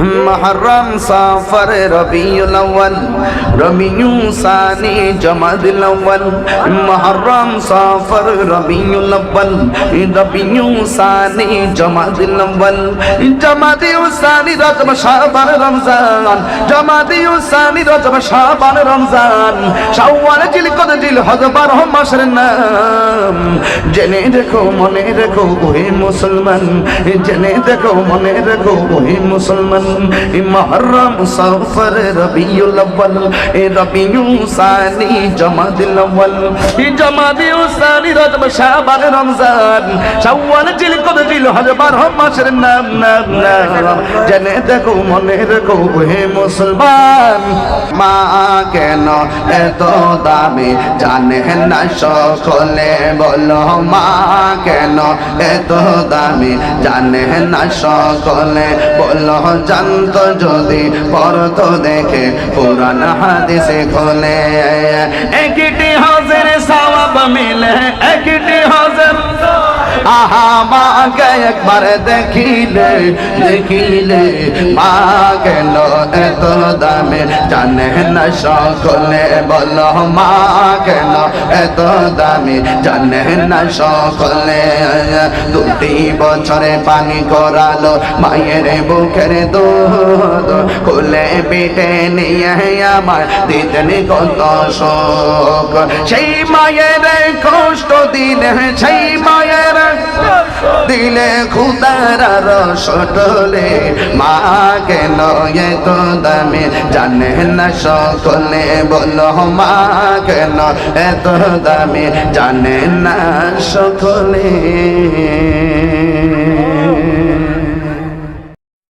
मुहर्रम सफर रबीउल अव्वल रबीउल सानी जमादुल अव्वल मुहर्रम सफर रबीउल अव्वल रबीउल सानी जमादुल अव्वल जमादुल सानी रजब शाबान रमजान जमादुल सानी रजब शाबान रमजान শাওয়াল জিলকদ জিলহজ 12 মাসের নাম জেনে দেখো মনে রেখো ওহে মুসলমান জেনে দেখো মনে রেখো ওহে মুসলমান মুহররম সফর রবিউল আউয়াল রবিউল সানি জমাদুল আউয়াল জমাদুল সানি রজব শাবান রমজান শাওয়াল জিলকদ জিলহজ 12 মাসের নাম জেনে দেখো মনে রেখো ওহে মুসলমান মা কেন এত দামি জানে না সকলে বলো মা কেন এত দামি জানে না সকলে বলো জানতো যদি পড়তো দেখে পুরান হাদিসে খোলে একটি হজের সওয়াব মিলে একটি হজের আহা মাকে একবার দেখিলে দেখিলে মা কেন এত দামে জানে না সকলে বলো মা কেন এত দামে জানে না সকলে দুটি বছরে পানি করালো মায়ের বুকের দুধ কোলে পিঠে নিয়ে আমার দিতেন কত শোক সেই মায়ের কষ্ট দিলে সেই মায়ের দিলে খুদার রস টলে মা কেন এত দামে জানে না সকলে বলো মা কেন এত দামে জানে না সকলে